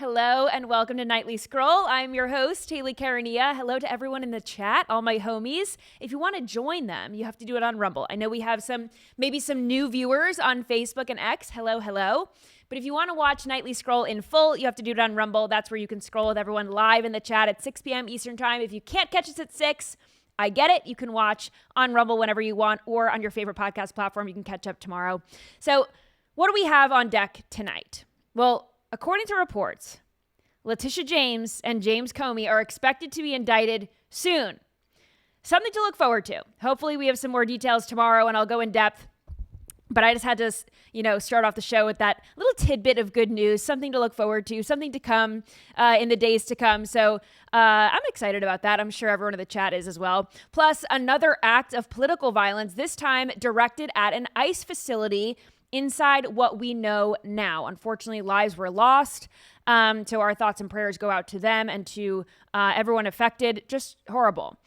Hello and welcome to Nightly Scroll. I'm your host, Hayley Caronia. Hello to everyone in the chat, all my homies. If you want to join them, you have to do it on Rumble. I know we have maybe some new viewers on Facebook and X. Hello. But if you want to watch Nightly Scroll in full, you have to do it on Rumble. That's where you can scroll with everyone live in the chat at 6 p.m. Eastern Time. If you can't catch us at 6, I get it. You can watch on Rumble whenever you want or on your favorite podcast platform. You can catch up tomorrow. So what do we have on deck tonight? Well, according to reports, Letitia James and James Comey are expected to be indicted soon. Something to look forward to. Hopefully we have some more details tomorrow and I'll go in depth. But I just had to, start off the show with that little tidbit of good news, something to look forward to, something to come in the days to come. So I'm excited about that. I'm sure everyone in the chat is as well. Plus, another act of political violence, this time directed at an ICE facility inside what we know now. Unfortunately, lives were lost. So our thoughts and prayers go out to them and to everyone affected. Just horrible.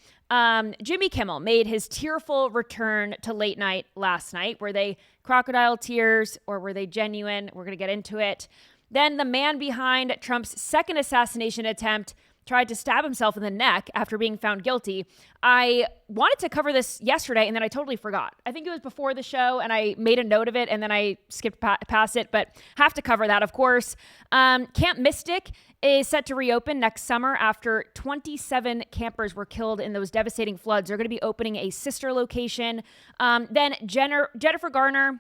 Jimmy Kimmel made his tearful return to late night last night. Were they crocodile tears or were they genuine? We're going to get into it. Then the man behind Trump's second assassination attempt tried to stab himself in the neck after being found guilty. I wanted to cover this yesterday and then I totally forgot. I think it was before the show and I made a note of it and then I skipped past it, but have to cover that, of course. Camp Mystic is set to reopen next summer after 27 campers were killed in those devastating floods. They're going to be opening a sister location. Then Jennifer Garner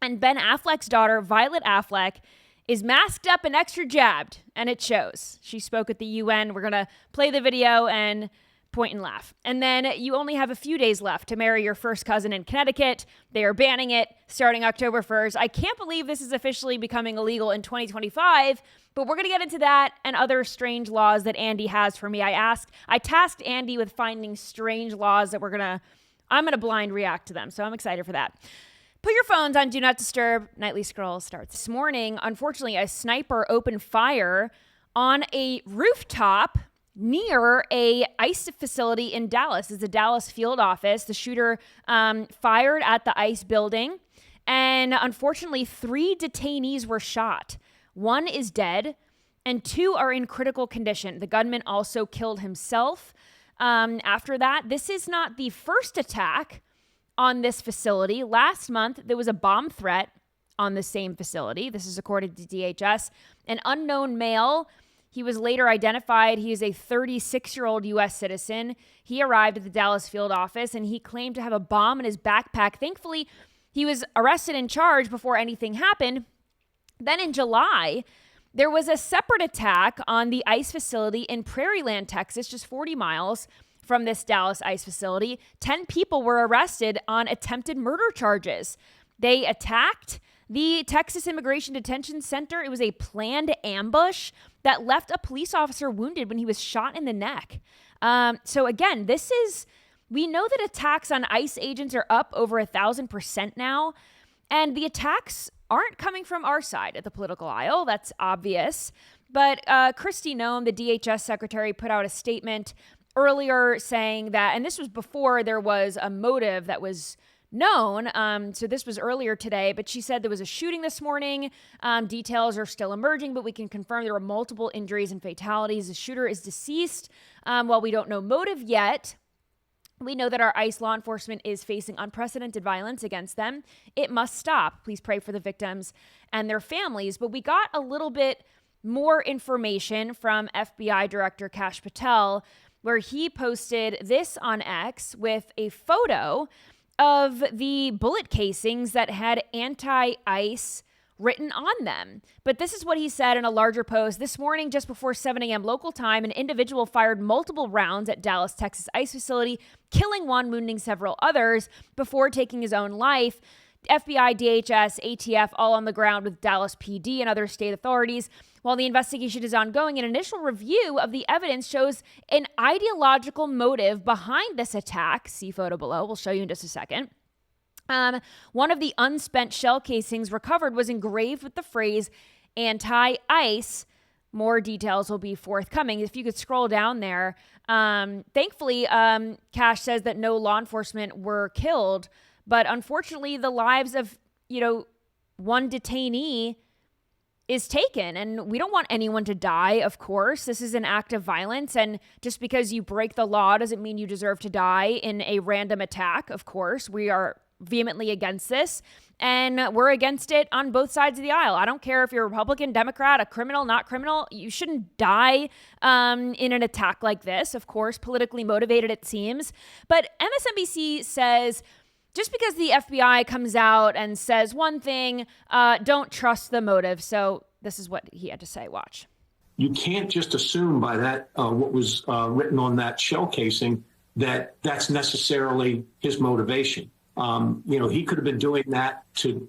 and Ben Affleck's daughter, Violet Affleck, is masked up and extra jabbed, and it shows. She spoke at the UN. We're going to play the video and point and laugh. And then you only have a few days left to marry your first cousin in Connecticut. They are banning it starting October 1st. I can't believe this is officially becoming illegal in 2025, but we're going to get into that and other strange laws that Andy has for me. I tasked Andy with finding strange laws that I'm going to blind react to them. So I'm excited for that. Put your phones on Do Not Disturb. Nightly Scroll starts this morning. Unfortunately, a sniper opened fire on a rooftop near a ICE facility in Dallas. It's a Dallas field office. The shooter fired at the ICE building. And unfortunately, 3 detainees were shot. 1 is dead and 2 are in critical condition. The gunman also killed himself. After that, this is not the first attack on this facility. Last month, there was a bomb threat on the same facility. This is according to DHS. An unknown male, he was later identified. He is a 36-year-old U.S. citizen. He arrived at the Dallas field office and he claimed to have a bomb in his backpack. Thankfully, he was arrested and charged before anything happened. Then in July, there was a separate attack on the ICE facility in Prairieland, Texas, just 40 miles from this Dallas ICE facility. 10 people were arrested on attempted murder charges. They attacked the Texas Immigration Detention Center. It was a planned ambush that left a police officer wounded when he was shot in the neck. So again, we know that attacks on ICE agents are up over 1,000% now. And the attacks aren't coming from our side of the political aisle. That's obvious. But Kristi Noem, the DHS secretary, put out a statement earlier saying that, and this was before there was a motive that was known. So this was earlier today, but she said there was a shooting this morning. Details are still emerging, but we can confirm there were multiple injuries and fatalities. The shooter is deceased. While we don't know motive yet, we know that our ICE law enforcement is facing unprecedented violence against them. It must stop. Please pray for the victims and their families. But we got a little bit more information from FBI Director Kash Patel, where he posted this on X with a photo of the bullet casings that had anti-ICE written on them. But this is what he said in a larger post. This morning, just before 7 a.m. local time, an individual fired multiple rounds at Dallas, Texas ICE facility, killing one, wounding several others before taking his own life. FBI, DHS, ATF, all on the ground with Dallas PD and other state authorities. While the investigation is ongoing, an initial review of the evidence shows an ideological motive behind this attack. See photo below. We'll show you in just a second. One of the unspent shell casings recovered was engraved with the phrase anti-ICE. More details will be forthcoming. If you could scroll down there. Thankfully, Kash says that no law enforcement were killed, but unfortunately the lives of, one detainee is taken. And we don't want anyone to die, of course. This is an act of violence. And just because you break the law doesn't mean you deserve to die in a random attack, of course. We are vehemently against this. And we're against it on both sides of the aisle. I don't care if you're a Republican, Democrat, a criminal, not criminal. You shouldn't die in an attack like this. Of course, politically motivated, it seems. But MSNBC says, just because the FBI comes out and says one thing, don't trust the motive. So this is what he had to say. Watch. You can't just assume by that what was written on that shell casing that that's necessarily his motivation. He could have been doing that to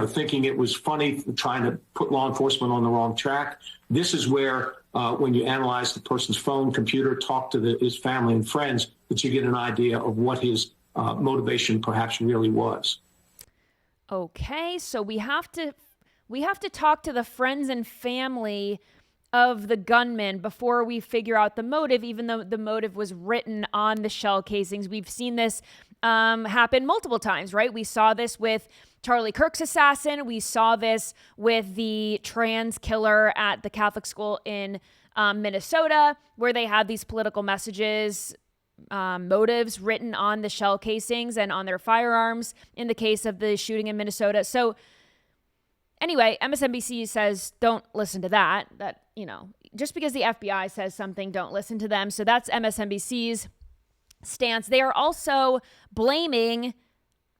thinking it was funny, trying to put law enforcement on the wrong track. This is where when you analyze the person's phone, computer, talk to his family and friends, that you get an idea of what his motivation perhaps really was. Okay, so we have to talk to the friends and family of the gunman before we figure out the motive, even though the motive was written on the shell casings. We've seen this happen multiple times, right? We saw this with Charlie Kirk's assassin. We saw this with the trans killer at the Catholic school in Minnesota, where they had these political messages, motives written on the shell casings and on their firearms in the case of the shooting in Minnesota. So anyway, MSNBC says, don't listen to that. That, just because the FBI says something, don't listen to them. So that's MSNBC's stance. They are also blaming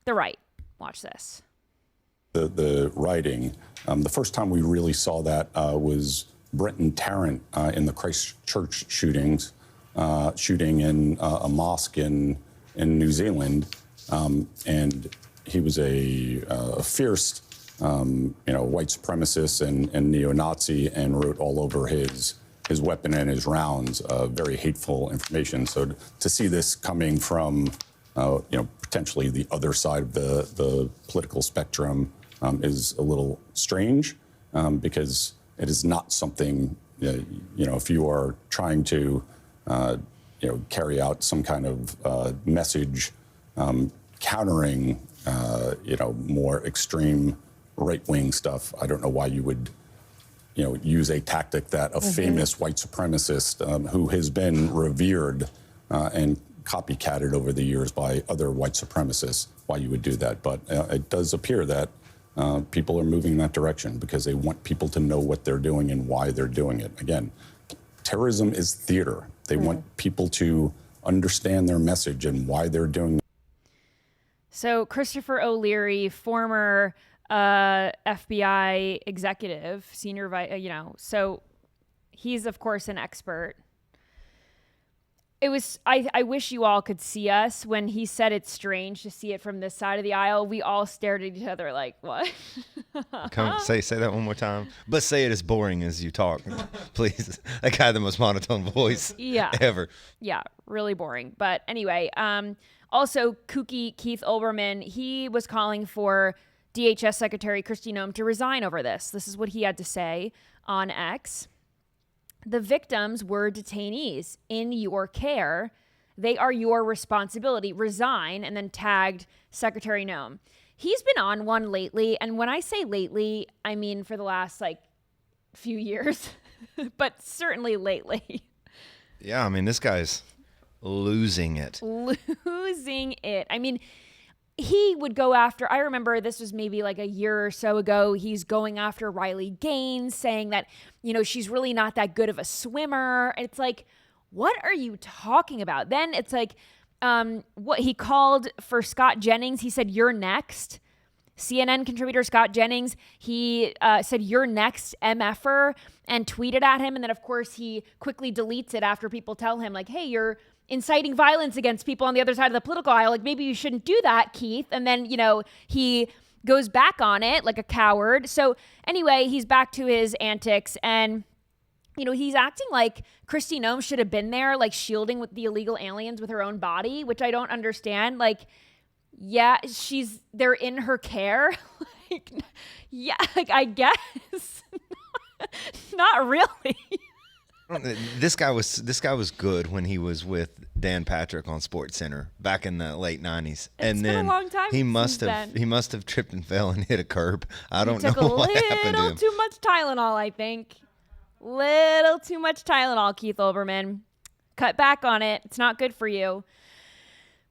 the right. Watch this. The writing, the first time we really saw that was Brenton Tarrant in the Christchurch shooting in a mosque in New Zealand. And he was a fierce white supremacist and neo-Nazi, and wrote all over his weapon and his rounds, very hateful information. So to see this coming from, potentially the other side of the political spectrum is a little strange, because it is not something, if you are trying to, carry out some kind of message countering, more extreme right-wing stuff, I don't know why you would, use a tactic that a famous white supremacist who has been revered and copycatted over the years by other white supremacists, why you would do that. But it does appear that people are moving in that direction because they want people to know what they're doing and why they're doing it. Again, terrorism is theater. They want people to understand their message and why they're doing it. So Christopher O'Leary, former FBI executive, so he's of course an expert. It was, I wish you all could see us when he said it's strange to see it from this side of the aisle. We all stared at each other like, what? Say that one more time, but say it as boring as you talk, please. That guy had the most monotone voice ever. Yeah, really boring. But anyway, also kooky Keith Olbermann, he was calling for DHS Secretary Kristi Noem to resign over this. This is what he had to say on X. The victims were detainees in your care. They are your responsibility. Resign, and then tagged Secretary Noem. He's been on one lately, and when I say lately, I mean for the last few years, but certainly lately. Yeah, I mean, this guy's losing it. Losing it. I mean, he would go after, I remember this was maybe a year or so ago, he's going after Riley Gaines, saying that, she's really not that good of a swimmer. And it's what are you talking about? Then it's what he called for Scott Jennings. He said, "You're next." CNN contributor Scott Jennings, he said, "You're next, MFer," and tweeted at him. And then, of course, he quickly deletes it after people tell him, hey, you're inciting violence against people on the other side of the political aisle. Maybe you shouldn't do that, Keith. And then, he goes back on it like a coward. So anyway, he's back to his antics, and, he's acting like Kristi Noem should have been there, shielding with the illegal aliens with her own body, which I don't understand. Yeah, they're in her care. I guess. Not really. This guy was good when he was with Dan Patrick on Sports Center back in the late 90s. It's and been then a long time he must have tripped and fell and hit a curb. I don't know what happened to him. Too much Tylenol, I think. Little too much Tylenol, Keith Olbermann. Cut back on it. It's not good for you.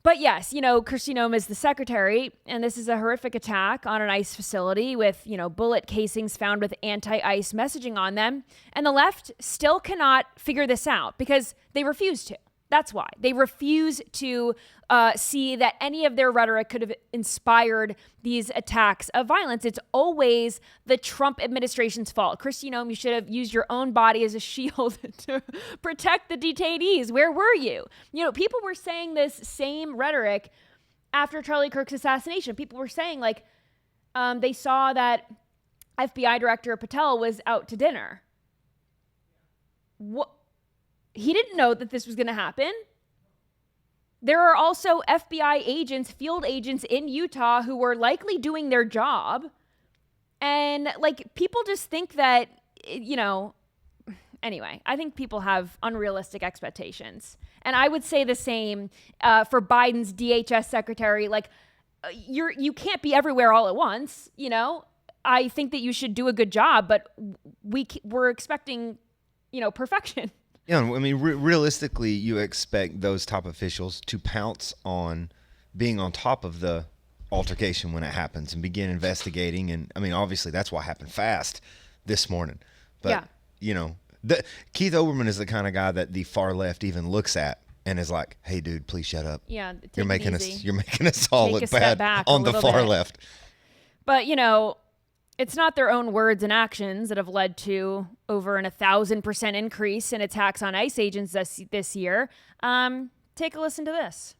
But yes, Kristi Noem is the secretary, and this is a horrific attack on an ICE facility with, bullet casings found with anti-ICE messaging on them. And the left still cannot figure this out because they refuse to. That's why. They refuse to see that any of their rhetoric could have inspired these attacks of violence. It's always the Trump administration's fault. Kristi Noem, you should have used your own body as a shield to protect the detainees. Where were you? People were saying this same rhetoric after Charlie Kirk's assassination. People were saying, they saw that FBI Director Patel was out to dinner. What? He didn't know that this was going to happen. There are also FBI agents, field agents in Utah who were likely doing their job. And people just think that, anyway, I think people have unrealistic expectations. And I would say the same for Biden's DHS secretary. You can't be everywhere all at once. I think that you should do a good job, but we're expecting, perfection. Yeah, I mean, realistically, you expect those top officials to pounce on being on top of the altercation when it happens and begin investigating. And I mean, obviously, that's what happened fast this morning. But, Keith Olbermann is the kind of guy that the far left even looks at and is like, "Hey, dude, please shut up. Yeah, you're making us all look bad on the far left." But it's not their own words and actions that have led to over 1,000% increase in attacks on ICE agents this year. Take a listen to this.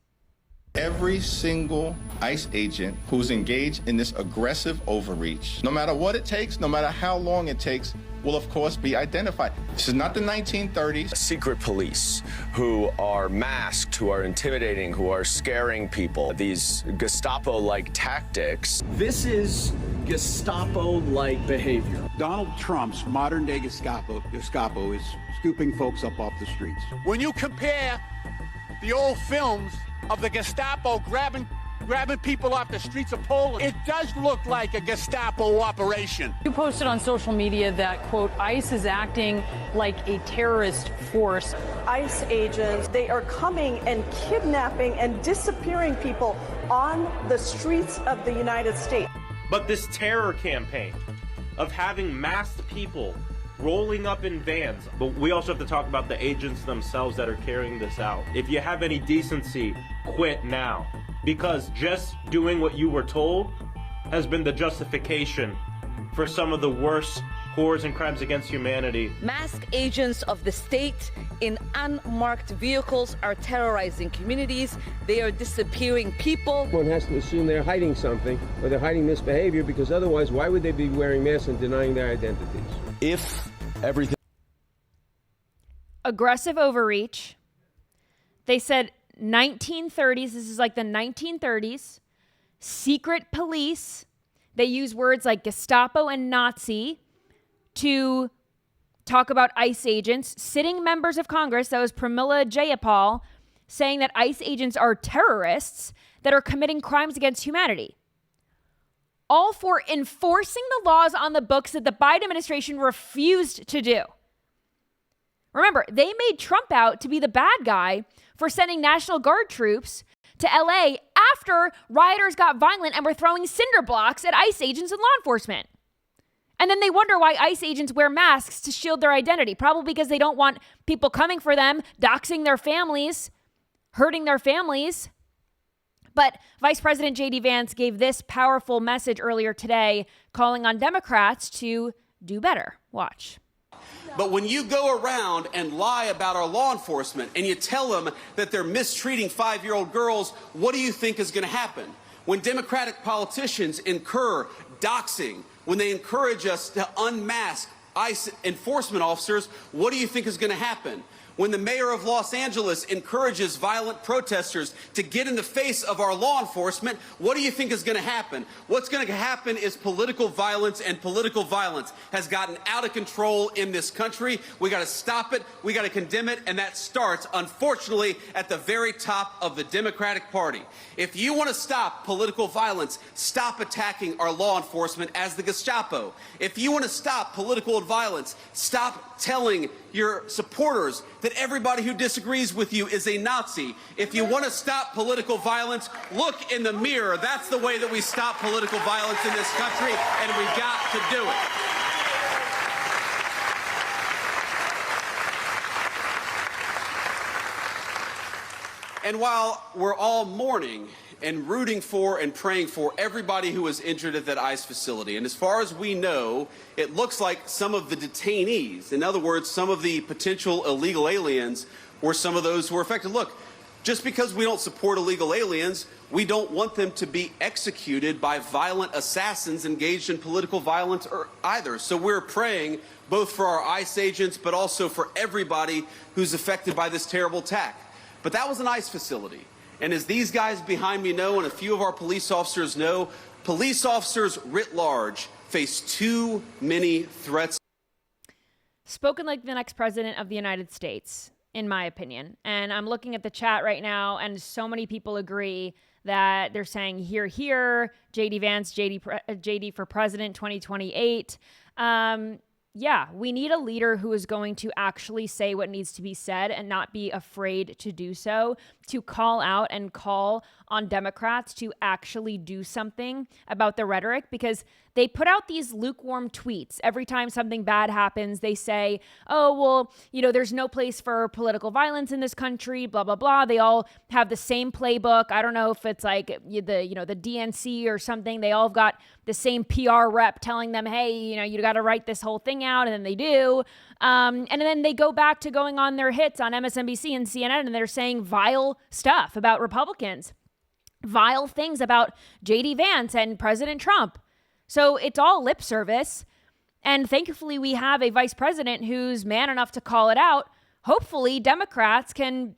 Every single ICE agent who's engaged in this aggressive overreach, no matter what it takes, no matter how long it takes, will of course be identified. This is not the 1930s. Secret police who are masked, who are intimidating, who are scaring people. These Gestapo-like tactics. This is Gestapo-like behavior. Donald Trump's modern-day Gestapo is scooping folks up off the streets. When you compare the old films of the Gestapo grabbing people off the streets of Poland, it does look like a Gestapo operation. You posted on social media that, quote, ICE is acting like a terrorist force. ICE agents, they are coming and kidnapping and disappearing people on the streets of the United States. But this terror campaign of having masked people rolling up in vans, but we also have to talk about the agents themselves that are carrying this out. If you have any decency, quit now. Because just doing what you were told has been the justification for some of the worst horrors and crimes against humanity. Masked agents of the state in unmarked vehicles are terrorizing communities. They are disappearing people. One has to assume they're hiding something, or they're hiding misbehavior, because otherwise, why would they be wearing masks and denying their identities? If everything... Aggressive overreach. They said 1930s, this is like the 1930s. Secret police. They use words like Gestapo and Nazi to talk about ICE agents. Sitting members of Congress, that was Pramila Jayapal, saying that ICE agents are terrorists that are committing crimes against humanity. All for enforcing the laws on the books that the Biden administration refused to do. Remember, they made Trump out to be the bad guy for sending National Guard troops to LA after rioters got violent and were throwing cinder blocks at ICE agents and law enforcement. And then they wonder why ICE agents wear masks to shield their identity, probably because they don't want people coming for them, doxing their families, hurting their families. But Vice President J.D. Vance gave this powerful message earlier today, calling on Democrats to do better. Watch. But when you go around and lie about our law enforcement and you tell them that they're mistreating 5-year-old girls, what do you think is going to happen? When Democratic politicians incur doxing, when they encourage us to unmask ICE enforcement officers, what do you think is going to happen? When the mayor of Los Angeles encourages violent protesters to get in the face of our law enforcement, what do you think is going to happen? What's going to happen is political violence, and political violence has gotten out of control in this country. We got to stop it. We got to condemn it. And that starts, unfortunately, at the very top of the Democratic Party. If you want to stop political violence, stop attacking our law enforcement as the Gestapo. If you want to stop political violence, stop telling your supporters that everybody who disagrees with you is a Nazi. If you want to stop political violence, look in the mirror. That's the way that we stop political violence in this country, and we've got to do it. And while we're all mourning and rooting for and praying for everybody who was injured at that ICE facility, and as far as we know, it looks like some of the detainees, in other words, some of the potential illegal aliens, were some of those who were affected. Look, just because we don't support illegal aliens, we don't want them to be executed by violent assassins engaged in political violence either. So we're praying both for our ICE agents, but also for everybody who's affected by this terrible attack. But that was an ICE facility. And as these guys behind me know, and a few of our police officers know, police officers writ large face too many threats. Spoken like the next president of the United States, in my opinion. And I'm looking at the chat right now, and so many people agree that they're saying, hear, hear, JD Vance, JD for president 2028. Yeah, we need a leader who is going to actually say what needs to be said and not be afraid to do so, to call out and call on Democrats to actually do something about the rhetoric, because they put out these lukewarm tweets. Every time something bad happens, they say, oh, well, there's no place for political violence in this country, blah, blah, blah. They all have the same playbook. I don't know if it's like the DNC or something. They all have got the same PR rep telling them, hey, you got to write this whole thing out. And then they do. And then they go back to going on their hits on MSNBC and CNN, and they're saying vile stuff about Republicans, vile things about JD Vance and President Trump. So it's all lip service. And thankfully, we have a vice president who's man enough to call it out. Hopefully, Democrats can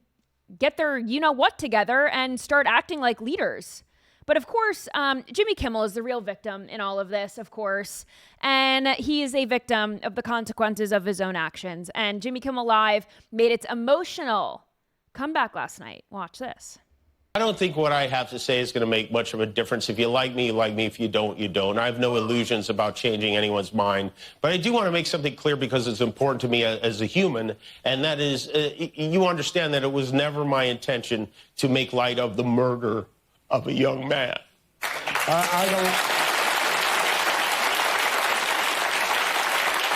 get their you-know-what together and start acting like leaders. But of course, Jimmy Kimmel is the real victim in all of this, of course. And he is a victim of the consequences of his own actions. And Jimmy Kimmel Live made its emotional comeback last night. Watch this. I don't think what I have to say is going to make much of a difference. If you like me, you like me. If you don't, you don't. I have no illusions about changing anyone's mind. But I do want to make something clear because it's important to me as a human, and that is you understand that it was never my intention to make light of the murder of a young man. I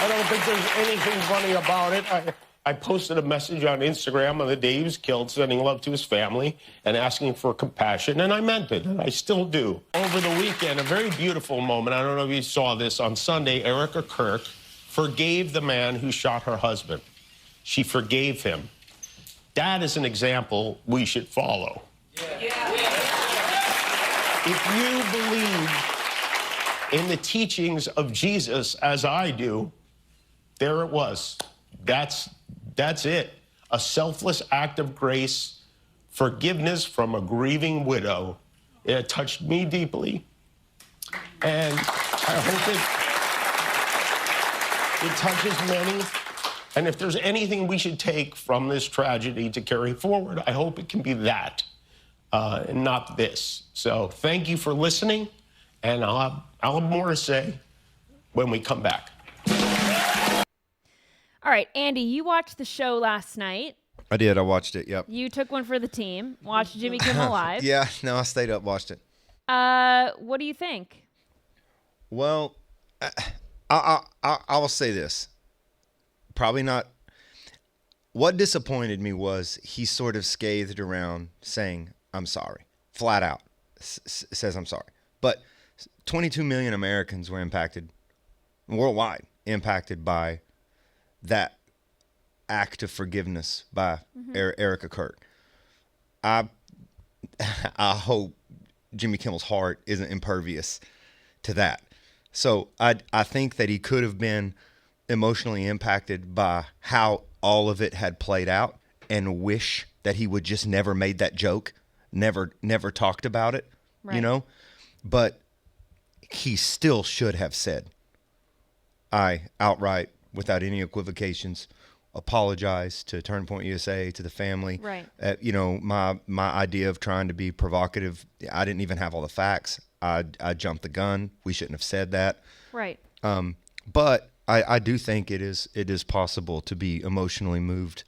don't think there's anything funny about it. I posted a message on Instagram on the day he was killed, sending love to his family and asking for compassion, and I meant it, and I still do. Over the weekend, a very beautiful moment, I don't know if you saw this, on Sunday, Erica Kirk forgave the man who shot her husband. She forgave him. That is an example we should follow. If you believe in the teachings of Jesus, as I do, there it was. That's it. A selfless act of grace, forgiveness from a grieving widow. It touched me deeply. And I hope it touches many. And if there's anything we should take from this tragedy to carry forward, I hope it can be that, and not this. So thank you for listening, and I'll have more to say when we come back. All right, Andy, you watched the show last night. I did. I watched it. Yep. You took one for the team. Watched Jimmy Kimmel Live. Yeah. No, I stayed up, watched it. What do you think? Well, I will say this. Probably not. What disappointed me was he sort of scathed around saying, I'm sorry. Flat out says I'm sorry. But 22 million Americans were impacted, worldwide, impacted by that act of forgiveness by Erica Kirk. I hope Jimmy Kimmel's heart isn't impervious to that. So I think that he could have been emotionally impacted by how all of it had played out and wish that he would just never made that joke, never talked about it, right. But he still should have said, I outright, without any equivocations, apologize to Turning Point USA, to the family. Right. My idea of trying to be provocative, I didn't even have all the facts. I jumped the gun. We shouldn't have said that. Right. But I do think it is possible to be emotionally moved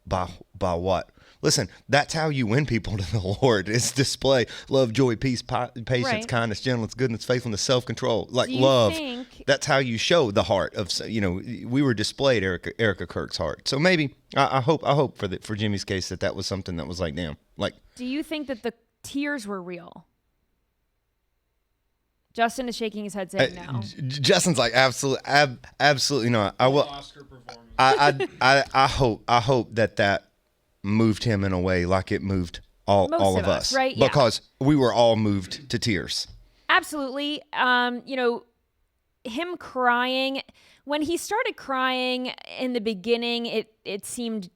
by what? Listen, that's how you win people to the Lord. It's display love, joy, peace, patience, right. kindness, gentleness, goodness, faithfulness, self-control. Like Do you love. think... That's how you show the heart of. We were displayed Erica Kirk's heart. So maybe I hope for Jimmy's case that was something that was like, damn. Like, do you think that the tears were real? Justin is shaking his head saying no. Justin's like absolutely not. I will. I hope that moved him in a way like it moved all of us, right? Yeah. Because we were all moved to tears. Absolutely. Him crying, when he started crying in the beginning, it seemed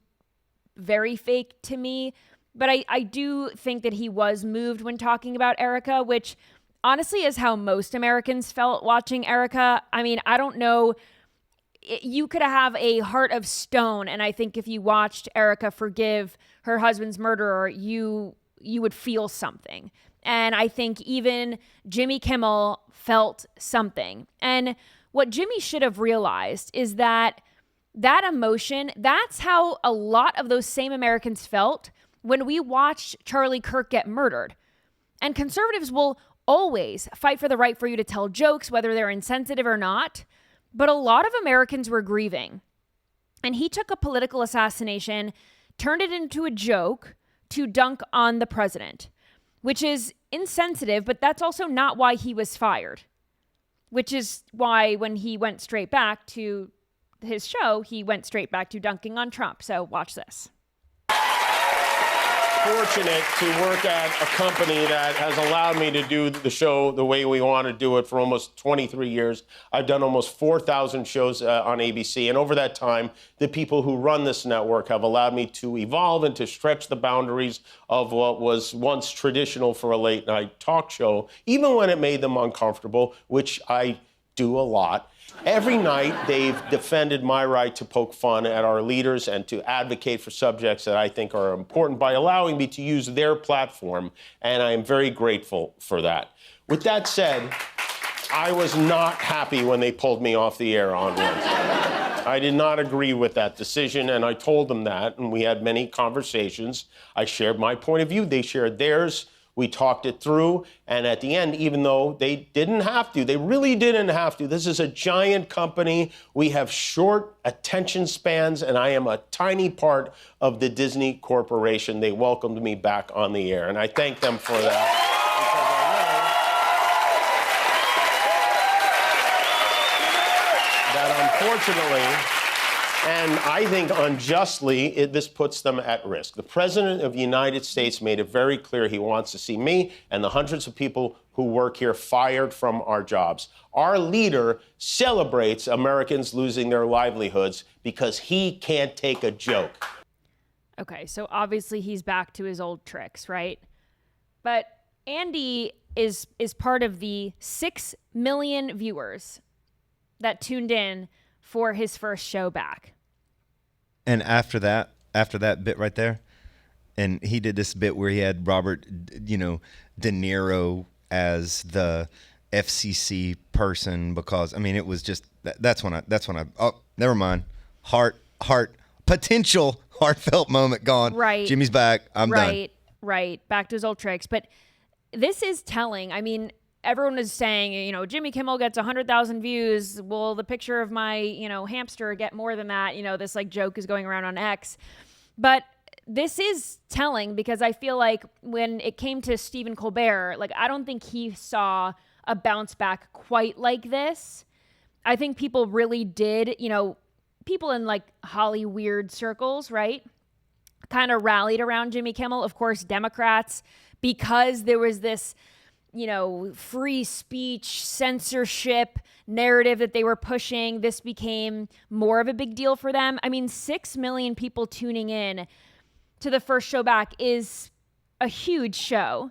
very fake to me. But I do think that he was moved when talking about Erica, which honestly is how most Americans felt watching Erica. I mean, I don't know. You could have a heart of stone, and I think if you watched Erica forgive her husband's murderer, you would feel something. And I think even Jimmy Kimmel felt something. And what Jimmy should have realized is that emotion, that's how a lot of those same Americans felt when we watched Charlie Kirk get murdered. And conservatives will always fight for the right for you to tell jokes, whether they're insensitive or not. But a lot of Americans were grieving. And he took a political assassination, turned it into a joke to dunk on the president, which is insensitive, but that's also not why he was fired, which is why when he went straight back to his show, he went straight back to dunking on Trump. So watch this. Fortunate to work at a company that has allowed me to do the show the way we want to do it for almost 23 years. I've done almost 4,000 shows on ABC. And over that time, the people who run this network have allowed me to evolve and to stretch the boundaries of what was once traditional for a late night talk show, even when it made them uncomfortable, which I do a lot. Every night, they've defended my right to poke fun at our leaders and to advocate for subjects that I think are important by allowing me to use their platform, and I am very grateful for that. With that said, I was not happy when they pulled me off the air on Wednesday. I did not agree with that decision, and I told them that, and we had many conversations. I shared my point of view. They shared theirs. We talked it through, and at the end, even though they didn't have to, they really didn't have to. This is a giant company. We have short attention spans, and I am a tiny part of the Disney Corporation. They welcomed me back on the air, and I thank them for that. That unfortunately, and I think unjustly, this puts them at risk. The President of the United States made it very clear he wants to see me and the hundreds of people who work here fired from our jobs. Our leader celebrates Americans losing their livelihoods because he can't take a joke. Okay, so obviously he's back to his old tricks, right? But Andy is part of the 6 million viewers that tuned in for his first show back. And after that bit right there, and he did this bit where he had Robert, De Niro as the FCC person because, I mean, it was just, that's when I, oh, never mind. Potential heartfelt moment gone. Right. Jimmy's back. I'm done. Right. Back to his old tricks. But this is telling. I mean, everyone is saying, Jimmy Kimmel gets 100,000 views. Will the picture of my, hamster get more than that? This joke is going around on X. But this is telling because I feel like when it came to Stephen Colbert, I don't think he saw a bounce back quite like this. I think people really did, people in Hollyweird circles, right? Kind of rallied around Jimmy Kimmel. Of course, Democrats, because there was this free speech, censorship narrative that they were pushing, this became more of a big deal for them. I mean, 6 million people tuning in to the first show back is a huge show.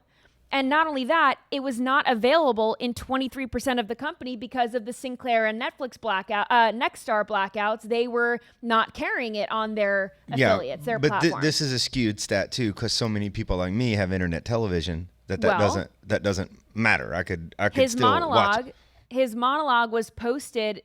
And not only that, it was not available in 23% of the company because of the Sinclair and Netflix Nexstar blackouts. They were not carrying it on their affiliates, their platforms. But this is a skewed stat too, because so many people like me have internet television that doesn't matter. I could still watch it. His monologue was posted.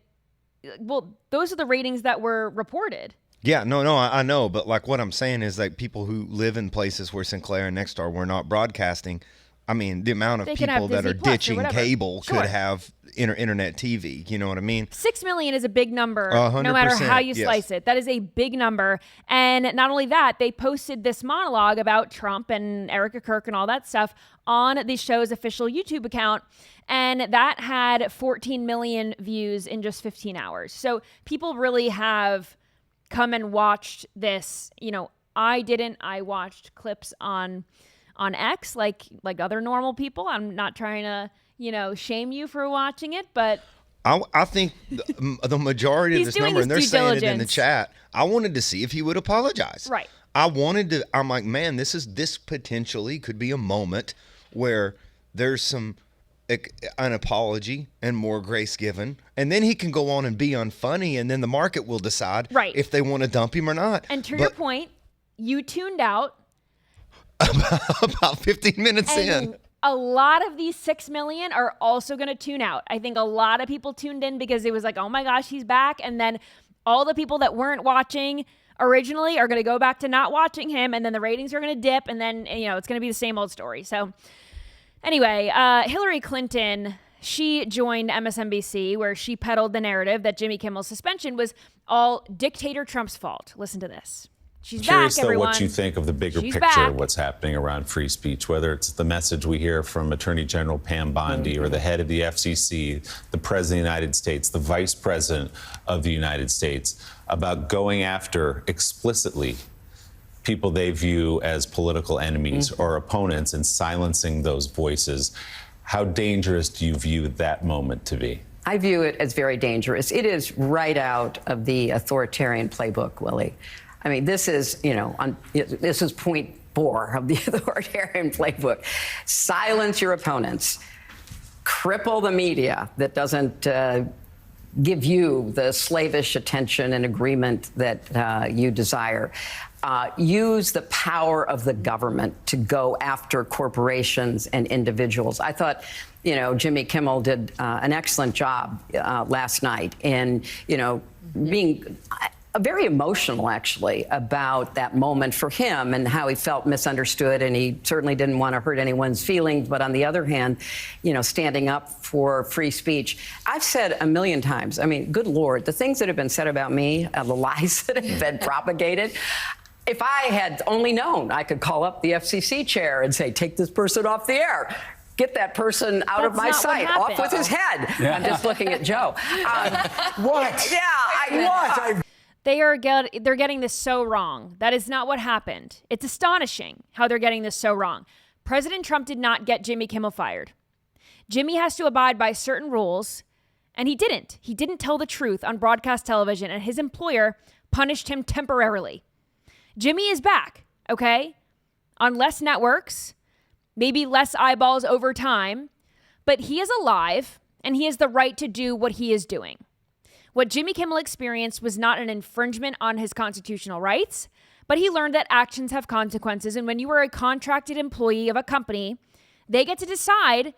Well, those are the ratings that were reported. Yeah, no, I know, but like what I'm saying is like people who live in places where Sinclair and Nexstar were not broadcasting. I mean, the amount of people that are ditching cable could have internet TV. You know what I mean? 6 million is a big number, 100%, no matter how you slice it. That is a big number. And not only that, they posted this monologue about Trump and Erica Kirk and all that stuff on the show's official YouTube account. And that had 14 million views in just 15 hours. So people really have come and watched this. I didn't. I watched clips on X like other normal people. I'm not trying to, shame you for watching it, but I think the majority of this number, and they're saying it in the chat, I wanted to see if he would apologize. Right. I'm like, man, this potentially could be a moment where there's an apology and more grace given, and then he can go on and be unfunny, and then the market will decide if they want to dump him or not. And to your point, you tuned out about 15 minutes in. A lot of these 6 million are also going to tune out. I think a lot of people tuned in because it was like, oh my gosh, he's back. And then all the people that weren't watching originally are going to go back to not watching him. And then the ratings are going to dip. And then, it's going to be the same old story. So anyway, Hillary Clinton, she joined MSNBC where she peddled the narrative that Jimmy Kimmel's suspension was all dictator Trump's fault. Listen to this. She's curious, back, everyone. Though, what you think of the bigger picture of what's happening around free speech, whether it's the message we hear from Attorney General Pam Bondi or the head of the FCC, the President of the United States, the Vice President of the United States, about going after explicitly people they view as political enemies or opponents and silencing those voices. How dangerous do you view that moment to be? I view it as very dangerous. It is right out of the authoritarian playbook, Willie. I mean, this is, this is point 4 of the authoritarian playbook. Silence your opponents. Cripple the media that doesn't give you the slavish attention and agreement that you desire. Use the power of the government to go after corporations and individuals. I thought, Jimmy Kimmel did an excellent job last night in, being very emotional, actually, about that moment for him and how he felt misunderstood. And he certainly didn't want to hurt anyone's feelings. But on the other hand, standing up for free speech. I've said a million times, I mean, good Lord, the things that have been said about me, the lies that have been propagated. If I had only known, I could call up the FCC chair and say, take this person off the air. Get that person out of my sight, off with his head. Yeah. I'm just looking at Joe. What? Yeah, They're getting this so wrong. That is not what happened. It's astonishing how they're getting this so wrong. President Trump did not get Jimmy Kimmel fired. Jimmy has to abide by certain rules, and he didn't. He didn't tell the truth on broadcast television, and his employer punished him temporarily. Jimmy is back, okay? On less networks, maybe less eyeballs over time, but he is alive, and he has the right to do what he is doing. What Jimmy Kimmel experienced was not an infringement on his constitutional rights, but he learned that actions have consequences. And when you are a contracted employee of a company, they get to decide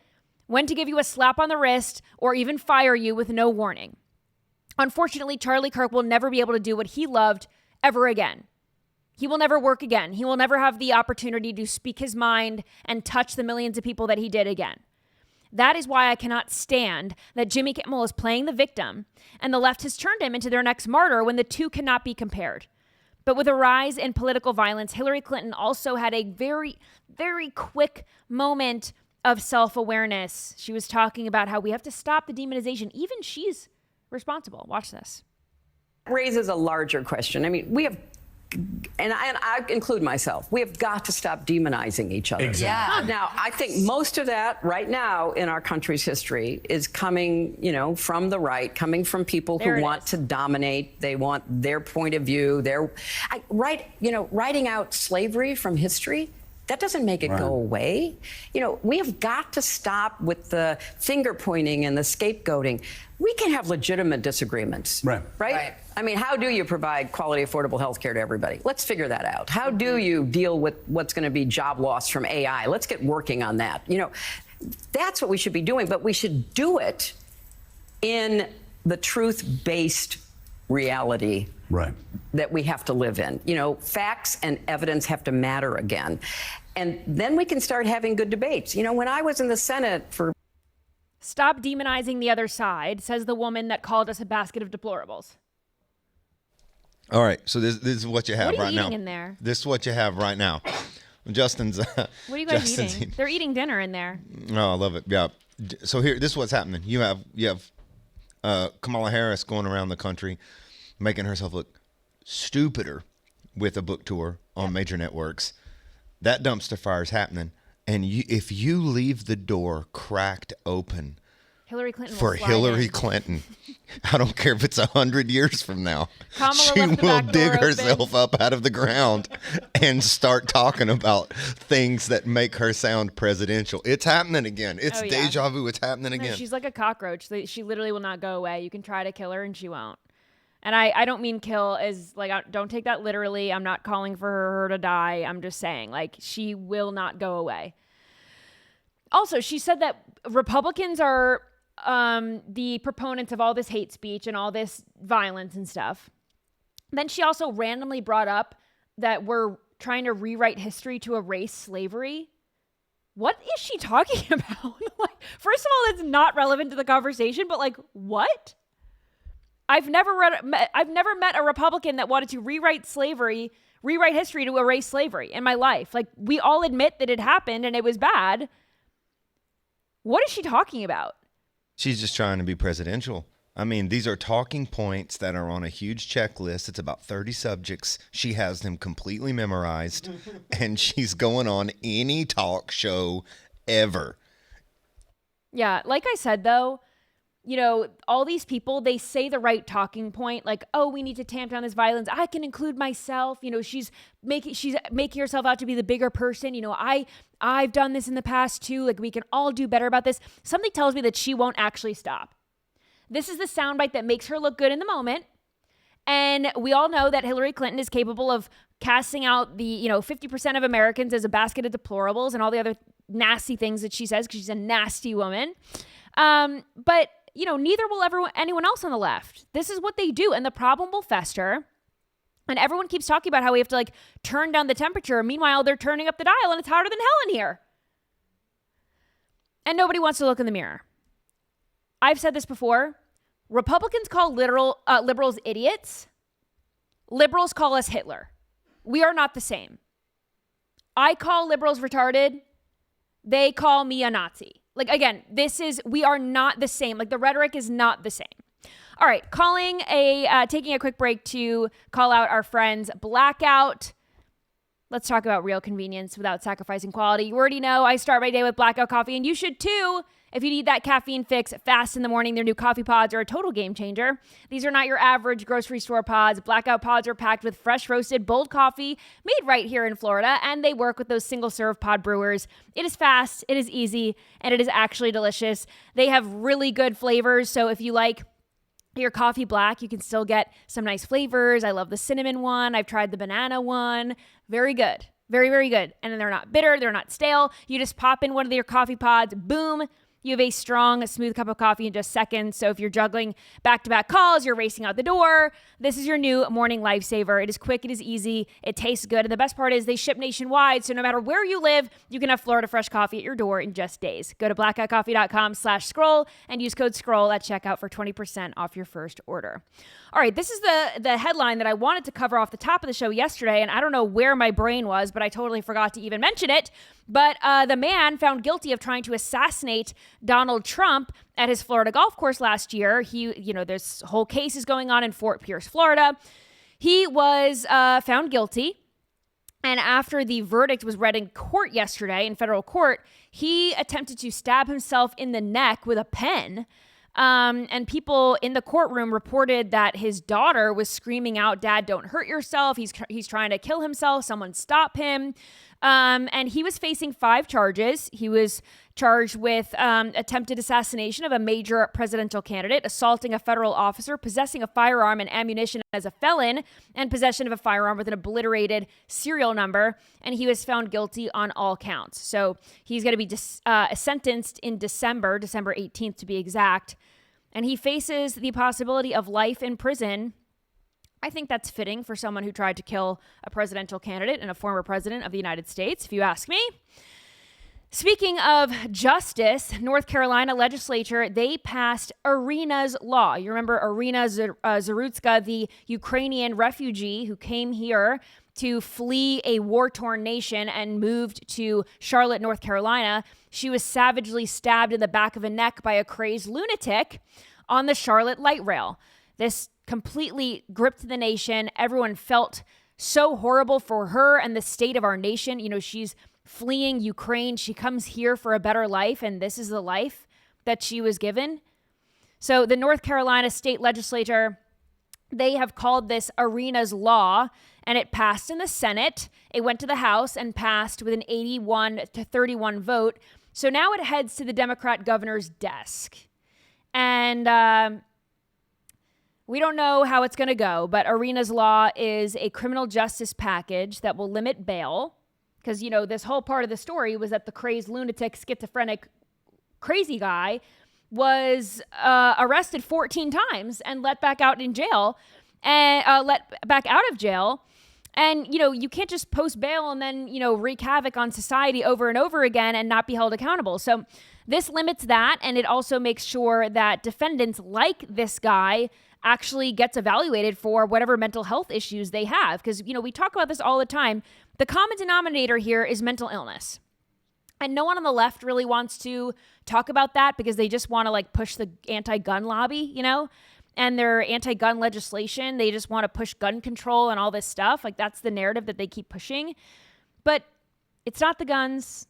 when to give you a slap on the wrist or even fire you with no warning. Unfortunately, Charlie Kirk will never be able to do what he loved ever again. He will never work again. He will never have the opportunity to speak his mind and touch the millions of people that he did again. That is why I cannot stand that Jimmy Kimmel is playing the victim and the left has turned him into their next martyr when the two cannot be compared. But with a rise in political violence, Hillary Clinton also had a very, very quick moment of self-awareness. She was talking about how we have to stop the demonization. Even she's responsible. Watch this. Raises a larger question. I mean, we have and I include myself, we have got to stop demonizing each other. Exactly. Now, I think most of that right now in our country's history is coming, from the right, coming from people who want to dominate. They want their point of view. Writing out slavery from history, that doesn't make it go away. We have got to stop with the finger pointing and the scapegoating. We can have legitimate disagreements. Right? I mean, how do you provide quality, affordable health care to everybody? Let's figure that out. How do you deal with what's going to be job loss from AI? Let's get working on that. That's what we should be doing, but we should do it in the truth-based reality that we have to live in. Facts and evidence have to matter again. And then we can start having good debates. When I was in the Senate for... Stop demonizing the other side, says the woman that called us a basket of deplorables. All right, so this is what you have right now. What are you eating in there? This is what you have right now. Justin's... What are you guys eating? They're eating dinner in there. Oh, I love it. Yeah. So here, this is what's happening. You have Kamala Harris going around the country making herself look stupider with a book tour on major networks. That dumpster fire is happening. And if you leave the door cracked open Hillary Clinton for Hillary Clinton, I don't care if it's 100 years from now, Kamala she will dig herself up out of the ground and start talking about things that make her sound presidential. It's happening again. It's deja vu. It's happening again. No, she's like a cockroach. She literally will not go away. You can try to kill her and she won't. And I don't mean kill as don't take that literally. I'm not calling for her to die. I'm just saying she will not go away. Also, she said that Republicans are the proponents of all this hate speech and all this violence and stuff. Then she also randomly brought up that we're trying to rewrite history to erase slavery. What is she talking about? First of all, it's not relevant to the conversation, but what? I've never met a Republican that wanted to rewrite history to erase slavery in my life. We all admit that it happened and it was bad. What is she talking about? She's just trying to be presidential. I mean, these are talking points that are on a huge checklist. It's about 30 subjects. She has them completely memorized, and she's going on any talk show ever. Yeah, like I said, though, all these people, they say the right talking point, we need to tamp down this violence. I can include myself. She's making herself out to be the bigger person. I've done this in the past too. We can all do better about this. Something tells me that she won't actually stop. This is the soundbite that makes her look good in the moment. And we all know that Hillary Clinton is capable of casting out the, 50% of Americans as a basket of deplorables and all the other nasty things that she says, because she's a nasty woman. But neither will anyone else on the left. This is what they do. And the problem will fester. And everyone keeps talking about how we have to turn down the temperature. Meanwhile, they're turning up the dial and it's hotter than hell in here. And nobody wants to look in the mirror. I've said this before. Republicans call liberals idiots. Liberals call us Hitler. We are not the same. I call liberals retarded. They call me a Nazi. Again, we are not the same. The rhetoric is not the same. All right, taking a quick break to call out our friends Blackout. Let's talk about real convenience without sacrificing quality. You already know I start my day with Blackout coffee, and you should too. If you need that caffeine fix fast in the morning, their new coffee pods are a total game changer. These are not your average grocery store pods. Blackout pods are packed with fresh roasted, bold coffee made right here in Florida, and they work with those single-serve pod brewers. It is fast, it is easy, and it is actually delicious. They have really good flavors, so if you like your coffee black, you can still get some nice flavors. I love the cinnamon one. I've tried the banana one. Very good. Very, very good. And then they're not bitter. They're not stale. You just pop in one of your coffee pods. Boom. You have a strong, smooth cup of coffee in just seconds. So if you're juggling back-to-back calls, you're racing out the door, this is your new morning lifesaver. It is quick. It is easy. It tastes good. And the best part is they ship nationwide. So no matter where you live, you can have Florida Fresh coffee at your door in just days. Go to blackoutcoffee.com/scroll and use code SCROLL at checkout for 20% off your first order. All right, this is the headline that I wanted to cover off the top of the show yesterday, and I don't know where my brain was, but I totally forgot to even mention it. But the man found guilty of trying to assassinate Donald Trump at his Florida golf course last year. This whole case is going on in Fort Pierce, Florida. He was found guilty. And after the verdict was read in court yesterday, in federal court, he attempted to stab himself in the neck with a pen. And people in the courtroom reported that his daughter was screaming out, "Dad, don't hurt yourself. He's trying to kill himself. Someone stop him." And he was facing 5 charges. He was charged with attempted assassination of a major presidential candidate, assaulting a federal officer, possessing a firearm and ammunition as a felon, and possession of a firearm with an obliterated serial number. And he was found guilty on all counts. So he's going to be sentenced in December 18th to be exact. And he faces the possibility of life in prison. I think that's fitting for someone who tried to kill a presidential candidate and a former president of the United States, if you ask me. Speaking of justice, North Carolina legislature, they passed Irina's law. You remember Irina Zarutska, the Ukrainian refugee who came here to flee a war-torn nation and moved to Charlotte, North Carolina. She was savagely stabbed in the back of the neck by a crazed lunatic on the Charlotte light rail. This completely gripped the nation. Everyone felt so horrible for her and the state of our nation. You know, she's fleeing Ukraine. She comes here for a better life, and this is the life that she was given. So the North Carolina state legislature, they have called this Irina's law, and it passed in the Senate. It went to the House and passed with an 81-31 vote. So now it heads to the Democrat governor's desk. And we don't know how it's going to go, but Irina's law is a criminal justice package that will limit bail. Because, you know, this whole part of the story was that the crazed lunatic, schizophrenic, crazy guy was arrested 14 times and let back out in jail and let back out of jail. And, you know, you can't just post bail and then, you know, wreak havoc on society over and over again and not be held accountable. So this limits that. And it also makes sure that defendants like this guy actually gets evaluated for whatever mental health issues they have. Because, you know, we talk about this all the time. The common denominator here is mental illness. And no one on the left really wants to talk about that because they just want to like push the anti-gun lobby, you know, and their anti-gun legislation. They just want to push gun control and all this stuff. Like that's the narrative that they keep pushing. But it's not the guns,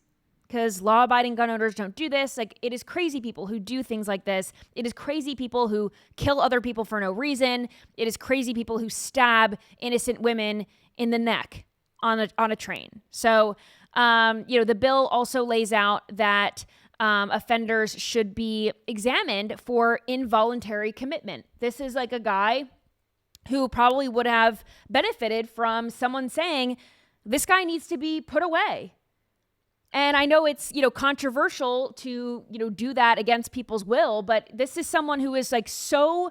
because law-abiding gun owners don't do this. Like, it is crazy people who do things like this. It is crazy people who kill other people for no reason. It is crazy people who stab innocent women in the neck on a train. So, you know, the bill also lays out that offenders should be examined for involuntary commitment. This is like a guy who probably would have benefited from someone saying, this guy needs to be put away. And I know it's, you know, controversial to, you know, do that against people's will, but this is someone who is like so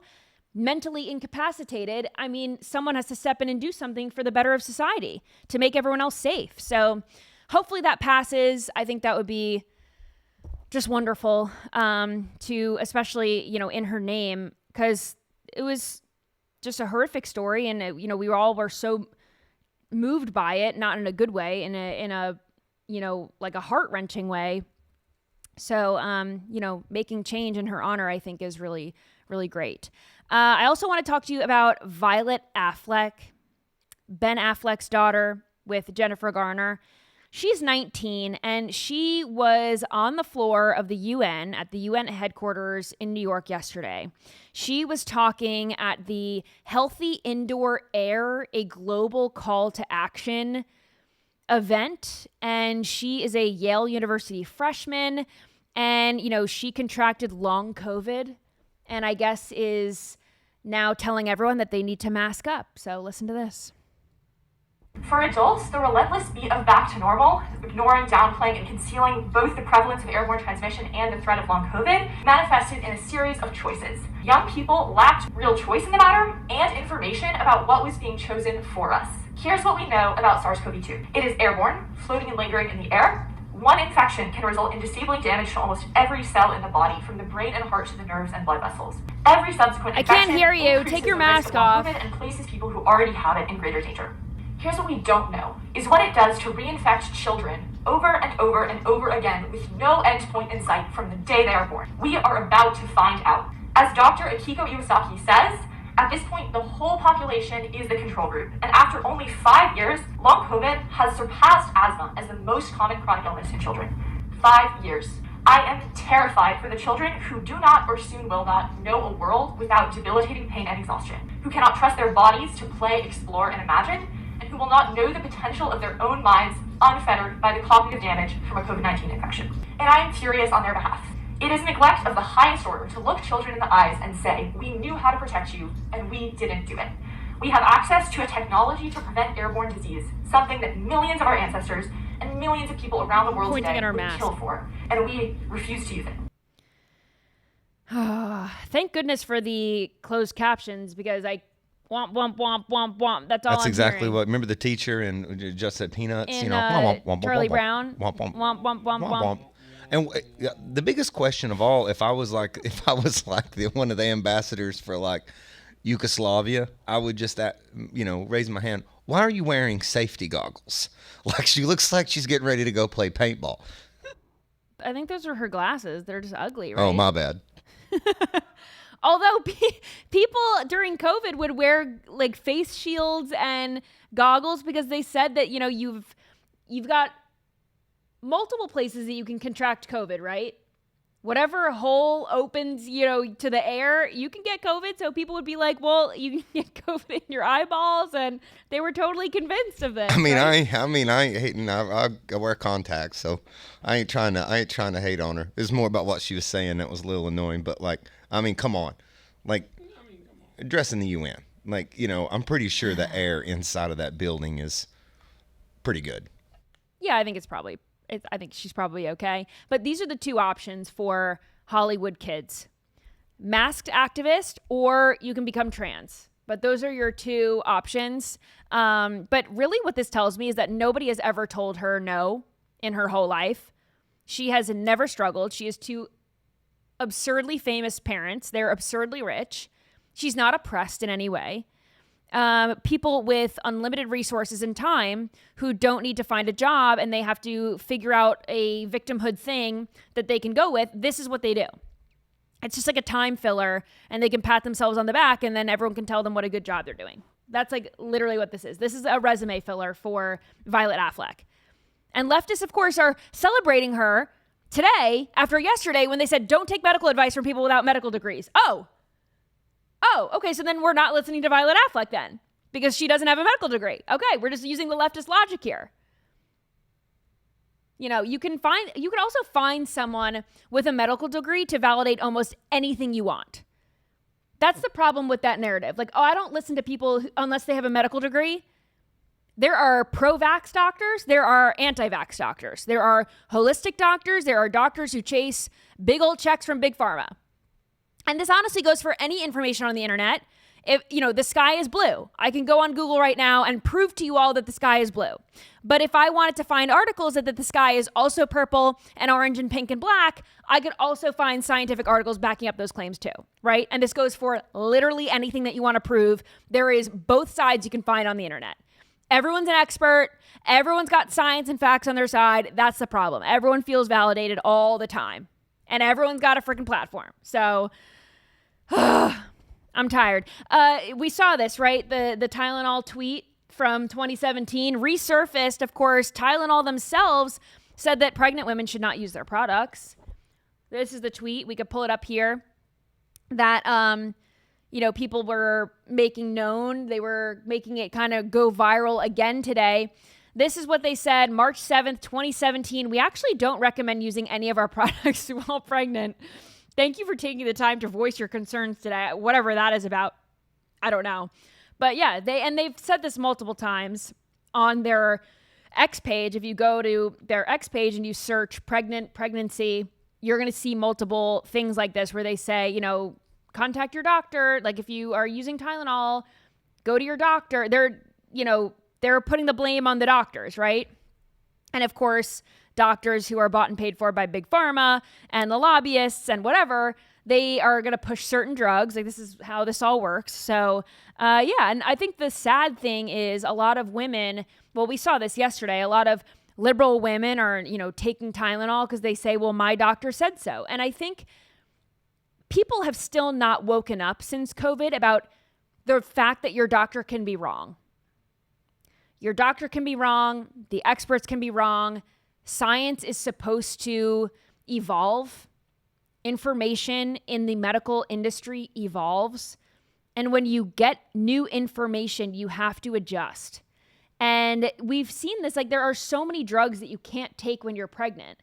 mentally incapacitated. I mean, someone has to step in and do something for the better of society to make everyone else safe. So hopefully that passes. I think that would be just wonderful to, especially, you know, in her name, because it was just a horrific story. And, you know, we all were so moved by it, not in a good way, in a you know, like a heart-wrenching way. So, you know, making change in her honor, I think, is really, really great. I also want to talk to you about Violet Affleck, Ben Affleck's daughter with Jennifer Garner. She's 19, and she was on the floor of the UN at the UN headquarters in New York yesterday. She was talking at the Healthy Indoor Air, a global call to action event, and she is a Yale University freshman, and, you know, she contracted long COVID, and I guess is now telling everyone that they need to mask up. So listen to this. For adults, the relentless beat of back to normal, ignoring, downplaying, and concealing both the prevalence of airborne transmission and the threat of long COVID, manifested in a series of choices. Young people lacked real choice in the matter and information about what was being chosen for us. Here's what we know about SARS-CoV-2. It is airborne, floating and lingering in the air. One infection can result in disabling damage to almost every cell in the body, from the brain and heart to the nerves and blood vessels. Every subsequent infection I can't hear you. Take your mask off. And places people who already have it in greater danger. Here's what we don't know, is what it does to reinfect children over and over and over again with no endpoint in sight from the day they are born. We are about to find out. As Dr. Akiko Iwasaki says, At this point, the whole population is the control group, and after only 5 years, long COVID has surpassed asthma as the most common chronic illness in children. 5 years. I am terrified for the children who do not or soon will not know a world without debilitating pain and exhaustion, who cannot trust their bodies to play, explore, and imagine, and who will not know the potential of their own minds unfettered by the cognitive damage from a COVID-19 infection. And I am furious on their behalf. It is neglect of the highest order to look children in the eyes and say, we knew how to protect you, and we didn't do it. We have access to a technology to prevent airborne disease, something that millions of our ancestors and millions of people around the world today would kill for, and we refuse to use it. Thank goodness for the closed captions, because I womp, womp, womp, womp, womp. That's exactly hearing. what. Remember the teacher and just said peanuts, In, womp, womp, Charlie womp, Brown. womp, womp, Womp, womp, womp, womp. womp. And the biggest question of all, if I was like one of the ambassadors for like Yugoslavia, I would just raise my hand. Why are you wearing safety goggles? Like, she looks like she's getting ready to go play paintball. I think those are her glasses. They're just ugly, right? Oh, my bad. Although people during COVID would wear like face shields and goggles because they said that, you've got multiple places that you can contract COVID, right? Whatever hole opens, to the air, you can get COVID. So people would be like, well, you can get COVID in your eyeballs. And they were totally convinced of this. I mean, right? I ain't hating. I wear contacts, so I ain't trying to hate on her. It's more about what she was saying that was a little annoying. But come on. Addressing the UN. I'm pretty sure the air inside of that building is pretty good. Yeah, I think I think she's probably okay. But these are the two options for Hollywood kids. Masked activist, or you can become trans. But those are your two options. But really what this tells me is that nobody has ever told her no in her whole life. She has never struggled. She has two absurdly famous parents. They're absurdly rich. She's not oppressed in any way. People with unlimited resources and time who don't need to find a job and they have to figure out a victimhood thing that they can go with. This is what they do. It's just like a time filler, and they can pat themselves on the back, and then everyone can tell them what a good job they're doing. That's literally what this is. This is a resume filler for Violet Affleck. And leftists, of course, are celebrating her today after yesterday when they said, don't take medical advice from people without medical degrees. Oh, okay, so then we're not listening to Violet Affleck then because she doesn't have a medical degree. Okay, we're just using the leftist logic here. You can also find someone with a medical degree to validate almost anything you want. That's the problem with that narrative. I don't listen to people unless they have a medical degree. There are pro-vax doctors. There are anti-vax doctors. There are holistic doctors. There are doctors who chase big old checks from Big Pharma. And this honestly goes for any information on the internet. If, the sky is blue, I can go on Google right now and prove to you all that the sky is blue. But if I wanted to find articles that the sky is also purple and orange and pink and black, I could also find scientific articles backing up those claims too, right? And this goes for literally anything that you want to prove. There is both sides you can find on the internet. Everyone's an expert. Everyone's got science and facts on their side. That's the problem. Everyone feels validated all the time. And everyone's got a freaking platform. So I'm tired. We saw this, right? The Tylenol tweet from 2017 resurfaced. Of course, Tylenol themselves said that pregnant women should not use their products. This is the tweet. We could pull it up here. That, people were making known. They were making it kind of go viral again today. This is what they said, March 7th, 2017. We actually don't recommend using any of our products while pregnant. Thank you for taking the time to voice your concerns today, whatever that is about. I don't know. But yeah, they've said this multiple times on their X page. If you go to their X page and you search pregnancy, you're going to see multiple things like this where they say, contact your doctor. Like if you are using Tylenol, go to your doctor. They're putting the blame on the doctors, right? And of course, doctors who are bought and paid for by Big Pharma and the lobbyists and whatever, they are going to push certain drugs. This is how this all works. So, and I think the sad thing is a lot of women, well, we saw this yesterday, a lot of liberal women are, taking Tylenol because they say, well, my doctor said so. And I think people have still not woken up since COVID about the fact that your doctor can be wrong. Your doctor can be wrong. The experts can be wrong. Science is supposed to evolve. Information in the medical industry evolves. And when you get new information, you have to adjust. And we've seen this, like there are so many drugs that you can't take when you're pregnant.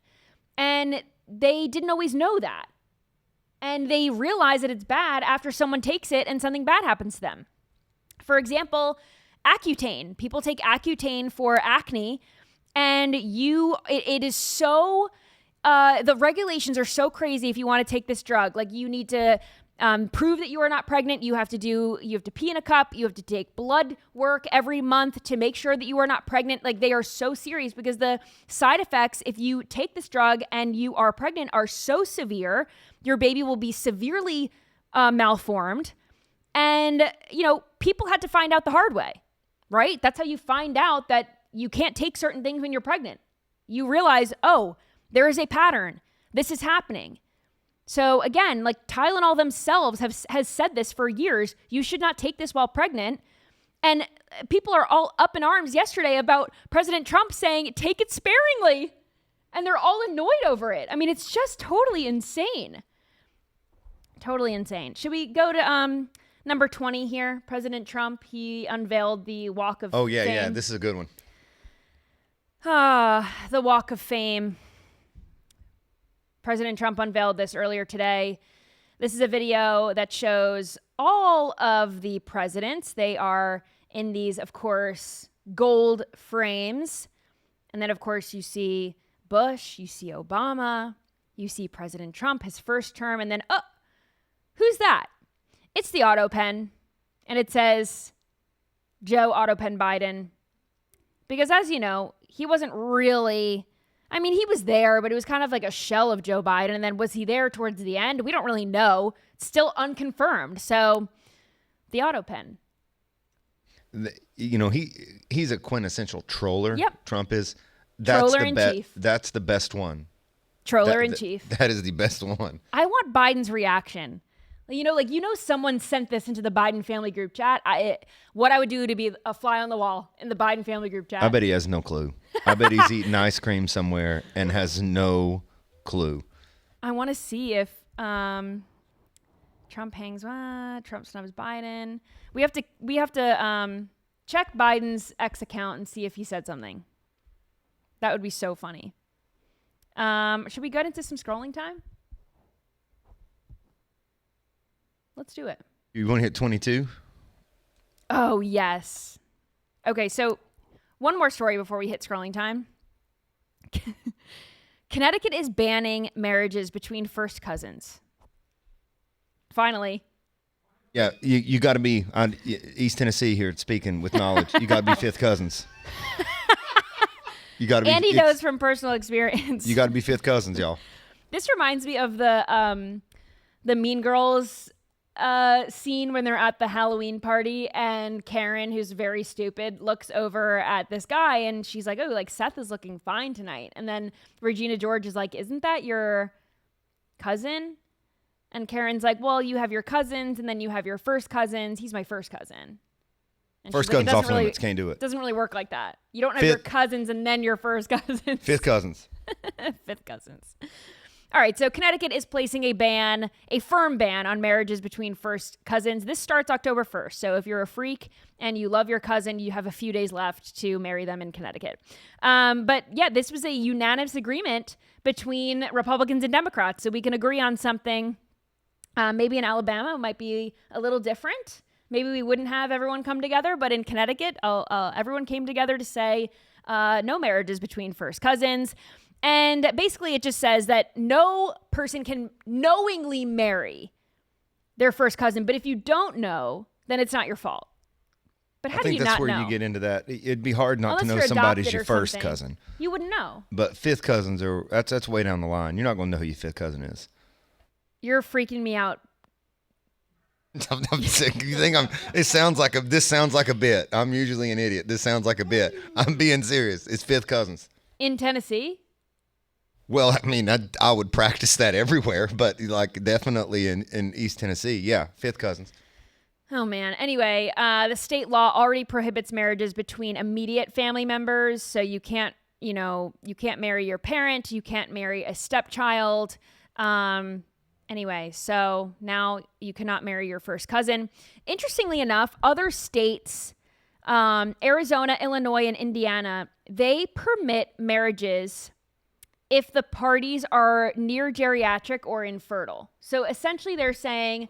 And they didn't always know that. And they realize that it's bad after someone takes it and something bad happens to them. For example, Accutane. People take Accutane for acne, and it is so, the regulations are so crazy if you want to take this drug. Like you need to prove that you are not pregnant. You have to pee in a cup. You have to take blood work every month to make sure that you are not pregnant. Like they are so serious because the side effects, if you take this drug and you are pregnant, are so severe. Your baby will be severely malformed. And, people had to find out the hard way, right? That's how you find out that you can't take certain things when you're pregnant. You realize, oh, there is a pattern. This is happening. So again, like Tylenol themselves has said this for years. You should not take this while pregnant. And people are all up in arms yesterday about President Trump saying, take it sparingly. And they're all annoyed over it. I mean, it's just totally insane. Totally insane. Should we go to number 20 here? President Trump, he unveiled the Walk of Fame. Oh, yeah. This is a good one. The Walk of Fame. President Trump unveiled this earlier today. This is a video that shows all of the presidents. They are in these, of course, gold frames. And then, of course, you see Bush, you see Obama, you see President Trump, his first term, and then, who's that? It's the auto pen, and it says, Joe Auto Pen Biden. Because as you know, he wasn't really... I mean, he was there, but it was kind of like a shell of Joe Biden. And then was he there towards the end? We don't really know. It's still unconfirmed. So the auto pen. He's a quintessential troller. Yep. Trump is. Troller in chief. That's the best one. Troller in chief. That is the best one. I want Biden's reaction. Someone sent this into the Biden family group chat. What I would do to be a fly on the wall in the Biden family group chat. I bet he has no clue. I bet he's eating ice cream somewhere and has no clue. I want to see if Trump hangs. Trump snubs Biden. We have to check Biden's X account and see if he said something. That would be so funny. Should we get into some scrolling time? Let's do it. You want to hit 22? Oh, yes. Okay, so one more story before we hit scrolling time. Connecticut is banning marriages between first cousins. Finally. Yeah, you got to be on East Tennessee here speaking with knowledge. You got to be fifth cousins. You got to be. Andy knows from personal experience. You got to be fifth cousins, y'all. This reminds me of the Mean Girls scene when they're at the Halloween party and Karen, who's very stupid, looks over at this guy and she's like, oh, like Seth is looking fine tonight. And then Regina George is like, isn't that your cousin? And Karen's like, well, you have your cousins and then you have your first cousins. He's my first cousin. And first cousins off limits. Can't do it. Doesn't really work like that. You don't have your cousins and then your first cousins. Fifth cousins. Fifth cousins. All right, so Connecticut is placing a firm ban on marriages between first cousins. This starts October 1st. So if you're a freak and you love your cousin, you have a few days left to marry them in Connecticut. But yeah, this was a unanimous agreement between Republicans and Democrats. So we can agree on something. Maybe in Alabama it might be a little different. Maybe we wouldn't have everyone come together, but in Connecticut, everyone came together to say no marriages between first cousins. And basically it just says that no person can knowingly marry their first cousin. But if you don't know, then it's not your fault. But how do you not know? I think that's where you get into that. It'd be hard not to know somebody's your first cousin. You wouldn't know. But fifth cousins that's way down the line. You're not going to know who your fifth cousin is. You're freaking me out. I'm sick. You think this sounds like a bit. I'm usually an idiot. This sounds like a bit. I'm being serious. It's fifth cousins. In Tennessee? Well, I mean, I would practice that everywhere, but like definitely in East Tennessee. Yeah, fifth cousins. Oh, man. Anyway, the state law already prohibits marriages between immediate family members. So you can't marry your parent. You can't marry a stepchild. Anyway, so now you cannot marry your first cousin. Interestingly enough, other states, Arizona, Illinois, and Indiana, they permit marriages if the parties are near geriatric or infertile. So essentially they're saying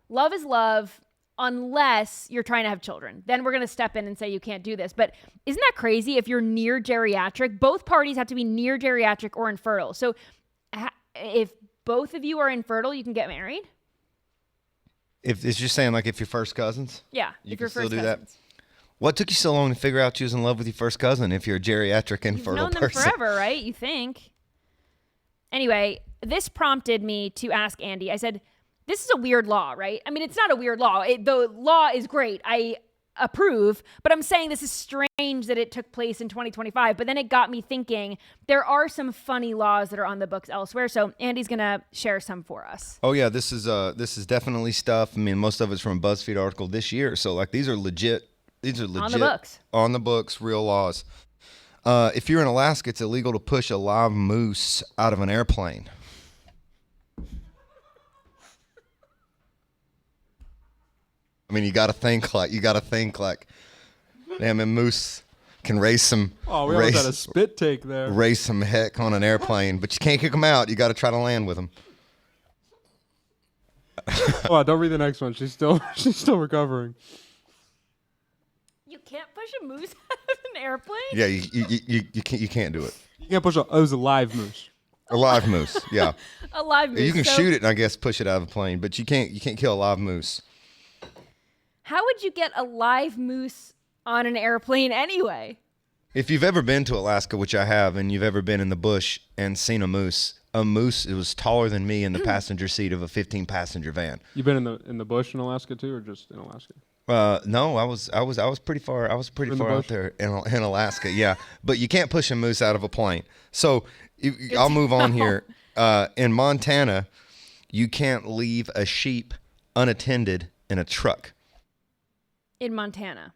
love is love unless you're trying to have children. Then we're going to step in and say you can't do this. But isn't that crazy? If you're near geriatric, both parties have to be near geriatric or infertile. So if both of you are infertile, you can get married? If it's just saying like if you're first cousins? Yeah, you if you're can still first do cousins. that. What took you so long to figure out you was in love with your first cousin if you're a geriatric infertile person? You've known them forever, right? You think. Anyway, this prompted me to ask Andy. I said, this is a weird law, right? I mean, it's not a weird law. The law is great. I approve, but I'm saying this is strange that it took place in 2025. But then it got me thinking there are some funny laws that are on the books elsewhere. So Andy's going to share some for us. Oh yeah, this is definitely stuff. I mean, most of it's from a BuzzFeed article this year. So like these are legit. On the books. On the books, real laws. If you're in Alaska, it's illegal to push a live moose out of an airplane. I mean, you got to think like, damn, a moose can raise some. Oh, we almost had a spit take there. Raise some heck on an airplane, but you can't kick them out. You got to try to land with them. Oh, don't read the next one. She's still recovering. You can't push a moose out of an airplane? Yeah, you can't do it. You can't push a live moose. A live moose, yeah. A live moose. You can shoot it and I guess push it out of a plane, but you can't kill a live moose. How would you get a live moose on an airplane anyway? If you've ever been to Alaska, which I have, and you've ever been in the bush and seen a moose, it was taller than me in the passenger seat of a 15-passenger van. You've been in the bush in Alaska too, or just in Alaska? No, I was pretty far. I was pretty far out there in Alaska. Yeah, but you can't push a moose out of a plane. So I'll move on here. In Montana, you can't leave a sheep unattended in a truck. In Montana.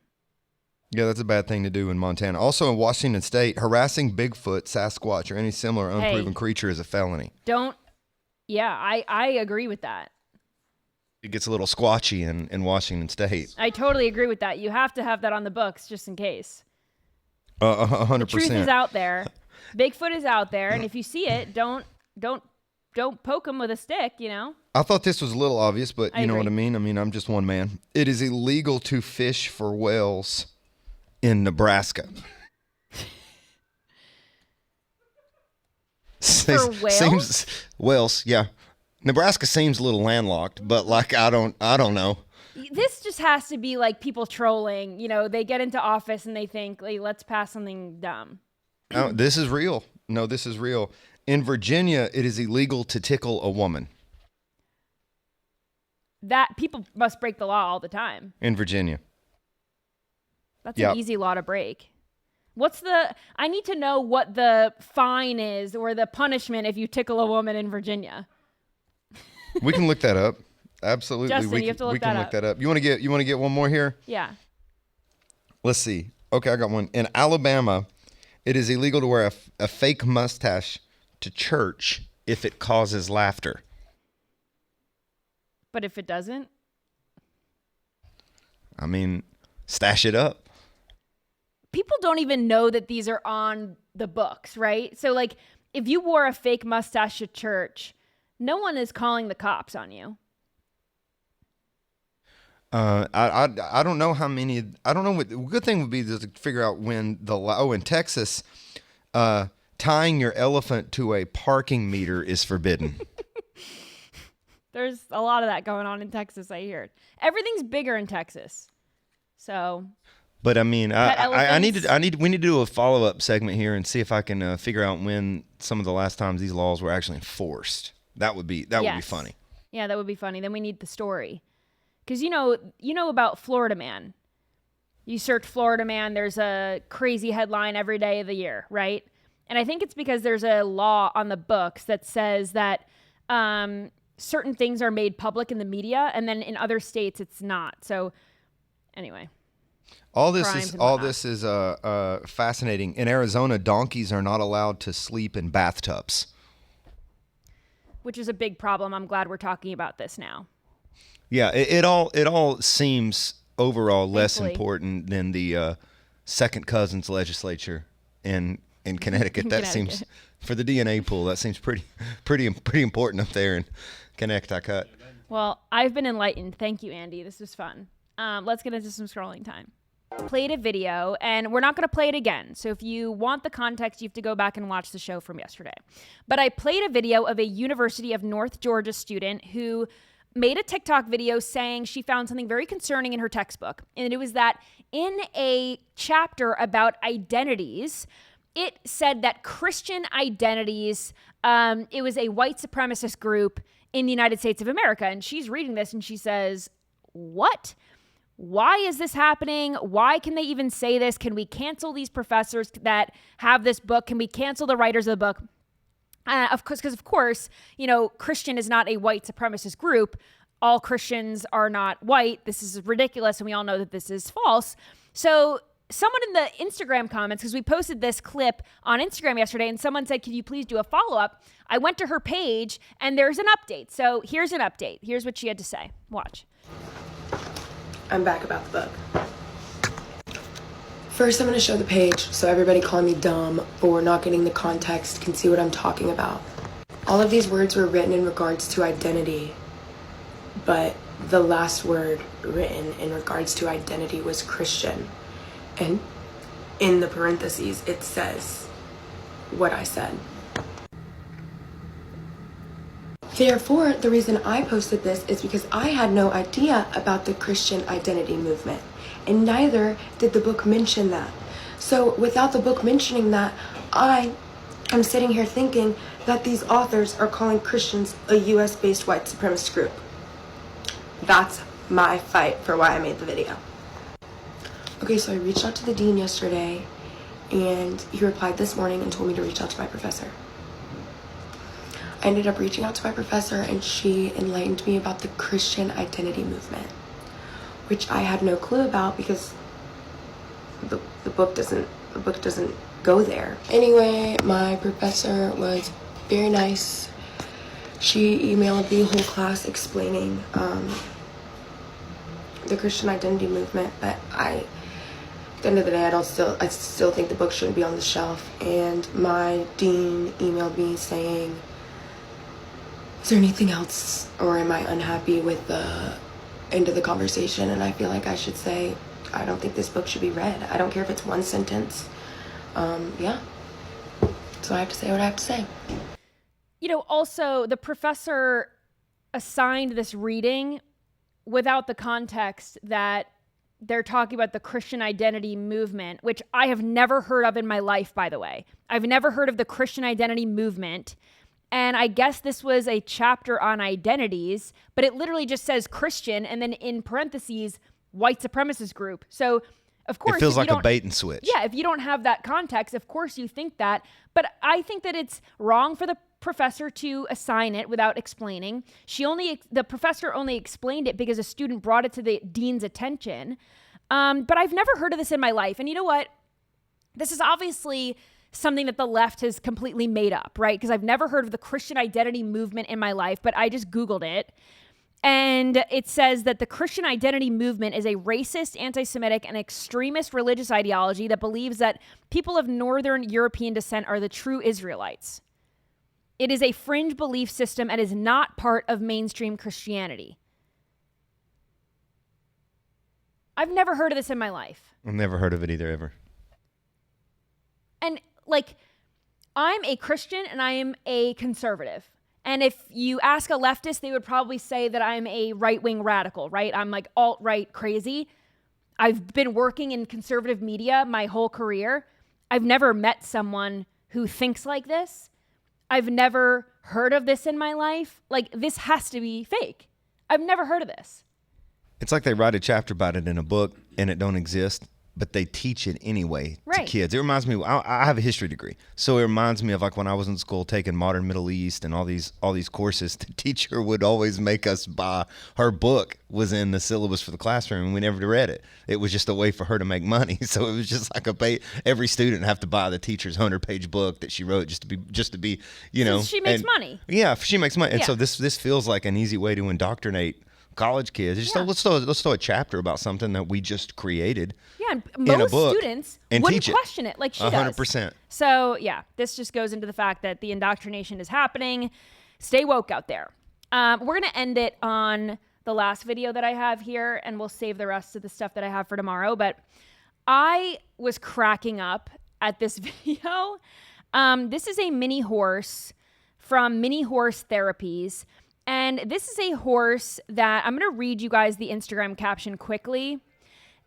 Yeah, that's a bad thing to do in Montana. Also in Washington State, harassing Bigfoot, Sasquatch, or any similar unproven creature is a felony. I agree with that. It gets a little squatchy in Washington State. I totally agree with that. You have to have that on the books just in case. 100%. The truth is out there. Bigfoot is out there, and if you see it, don't poke him with a stick, you know? I thought this was a little obvious, but you know agree. what I mean? I mean, I'm just one man. It is illegal to fish for whales in Nebraska. For whales? Whales, yeah. Nebraska seems a little landlocked, but like I don't know. This just has to be like people trolling. You know, they get into office and they think, like, let's pass something dumb. No, this is real. No, this is real. In Virginia, it is illegal to tickle a woman. That people must break the law all the time. In Virginia. That's an easy law to break. I need to know what the fine is or the punishment if you tickle a woman in Virginia. We can look that up. Absolutely. Justin, you have to look that up. You want to get one more here? Yeah. Let's see. Okay, I got one. In Alabama, it is illegal to wear a fake mustache to church if it causes laughter. But if it doesn't? I mean, stash it up. People don't even know that these are on the books, right? So, like, if you wore a fake mustache to church, no one is calling the cops on you. I don't know how many. I don't know what. The good thing would be to figure out when in Texas, tying your elephant to a parking meter is forbidden. There's a lot of that going on in Texas, I hear. Everything's bigger in Texas. So. But I mean, we need to do a follow-up segment here and see if I can figure out when some of the last times these laws were actually enforced. That would be funny. Yeah, that would be funny. Then we need the story. Because you know about Florida Man. You search Florida Man, there's a crazy headline every day of the year, right? And I think it's because there's a law on the books that says that certain things are made public in the media, and then in other states it's not. So anyway. All this is fascinating. In Arizona, donkeys are not allowed to sleep in bathtubs, which is a big problem. I'm glad we're talking about this now. Yeah, it all seems overall less important than the second cousins legislature in Connecticut. That seems, for the DNA pool, that seems pretty important up there in Connecticut. Well, I've been enlightened. Thank you, Andy. This was fun. Let's get into some scrolling time. Played a video, and we're not going to play it again. So if you want the context, you have to go back and watch the show from yesterday. But I played a video of a University of North Georgia student who made a TikTok video saying she found something very concerning in her textbook. And it was that in a chapter about identities, it said that Christian identities, it was a white supremacist group in the United States of America. And she's reading this and she says, what? Why is this happening? Why can they even say this? Can we cancel these professors that have this book? Can we cancel the writers of the book? Of course, you know, Christian is not a white supremacist group. All Christians are not white. This is ridiculous, and we all know that this is false. So someone in the Instagram comments, because we posted this clip on Instagram yesterday, and someone said, can you please do a follow-up? I went to her page, and there's an update. So here's an update. Here's what she had to say. Watch. I'm back about the book. First, I'm going to show the page so everybody calling me dumb for not getting the context can see what I'm talking about. All of these words were written in regards to identity, but the last word written in regards to identity was Christian. And in the parentheses, it says what I said. Therefore, the reason I posted this is because I had no idea about the Christian identity movement, and neither did the book mention that. So without the book mentioning that, I am sitting here thinking that these authors are calling Christians a US-based white supremacist group. That's my fight for why I made the video. Okay, so I reached out to the dean yesterday, and he replied this morning and told me to reach out to my professor. I ended up reaching out to my professor, and she enlightened me about the Christian identity movement, which I had no clue about because the book doesn't go there. Anyway, my professor was very nice. She emailed the whole class explaining the Christian identity movement, but at the end of the day, I still think the book shouldn't be on the shelf. And my dean emailed me saying, is there anything else, or am I unhappy with the end of the conversation? And I feel like I should say, I don't think this book should be read. I don't care if it's one sentence. Yeah. So I have to say what I have to say. You know, also, the professor assigned this reading without the context that they're talking about the Christian identity movement, which I have never heard of in my life, by the way. I've never heard of the Christian identity movement. And I guess this was a chapter on identities, but it literally just says Christian and then in parentheses, white supremacist group. So, of course, it feels like a bait and switch. Yeah, if you don't have that context, of course you think that. But I think that it's wrong for the professor to assign it without explaining. The professor only explained it because a student brought it to the dean's attention. But I've never heard of this in my life. And you know what? This is obviously something that the left has completely made up, right? Because I've never heard of the Christian identity movement in my life, but I just Googled it. And it says that the Christian identity movement is a racist, anti-Semitic, and extremist religious ideology that believes that people of Northern European descent are the true Israelites. It is a fringe belief system and is not part of mainstream Christianity. I've never heard of this in my life. I've never heard of it either, ever. And I'm a Christian and I am a conservative. And if you ask a leftist, they would probably say that I'm a right-wing radical, right? I'm like alt-right crazy. I've been working in conservative media my whole career. I've never met someone who thinks like this. I've never heard of this in my life. This has to be fake. I've never heard of this. It's like they write a chapter about it in a book and it don't exist, but they teach it anyway to kids. It reminds me, I have a history degree, so it reminds me of like when I was in school taking modern Middle East and all these courses. The teacher would always make us buy, her book was in the syllabus for the classroom, and we never read it. It was just a way for her to make money. So it was just like every student have to buy the teacher's 100-page book that she wrote just to be, you know. She makes money. Yeah, she makes money. And so this feels like an easy way to indoctrinate college kids. Just let's throw a chapter about something that we just created. Yeah, and in a most book students and wouldn't teach question it like she 100%. does. So yeah, this just goes into the fact that the indoctrination is happening. Stay woke out there. We're gonna end it on the last video that I have here, and we'll save the rest of the stuff that I have for tomorrow. But I was cracking up at this video. This is a mini horse from Mini Horse Therapies. And this is a horse that I'm going to read you guys the Instagram caption quickly.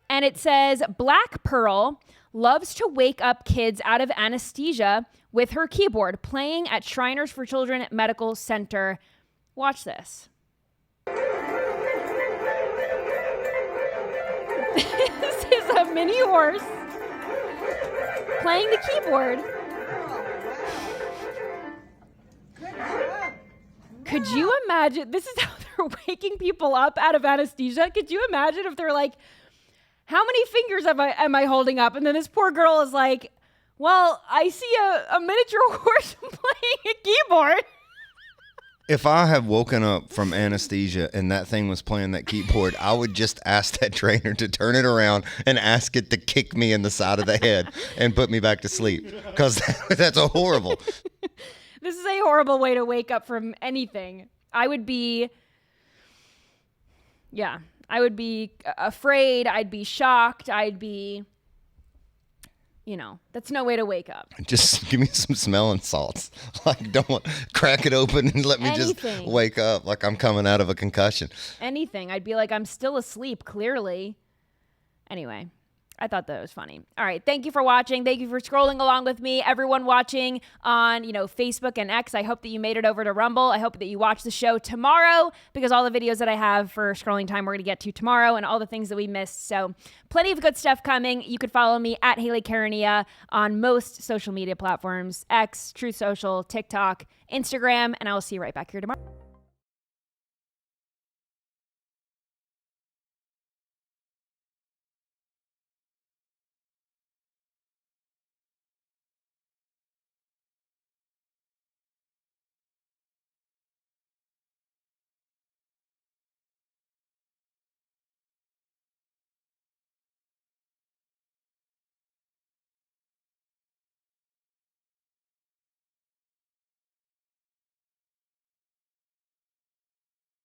And it says, Black Pearl loves to wake up kids out of anesthesia with her keyboard, playing at Shriners for Children Medical Center. Watch this. This is a mini horse playing the keyboard. Could you imagine? This is how they're waking people up out of anesthesia. Could you imagine if they're like, how many fingers am I holding up? And then this poor girl is like, well, I see a miniature horse playing a keyboard. If I had woken up from anesthesia and that thing was playing that keyboard, I would just ask that trainer to turn it around and ask it to kick me in the side of the head and put me back to sleep. Because that's a horrible. This is a horrible way to wake up from anything. I would be afraid. I'd be shocked. I'd be, that's no way to wake up. Just give me some smelling salts. Like, don't crack it open and let me just wake up like I'm coming out of a concussion. Anything. I'd be like, I'm still asleep, clearly. Anyway. I thought that was funny. All right. Thank you for watching. Thank you for scrolling along with me. Everyone watching on, Facebook and X, I hope that you made it over to Rumble. I hope that you watch the show tomorrow, because all the videos that I have for scrolling time, we're going to get to tomorrow, and all the things that we missed. So plenty of good stuff coming. You could follow me at Hayley Caronia on most social media platforms, X, Truth Social, TikTok, Instagram, and I will see you right back here tomorrow.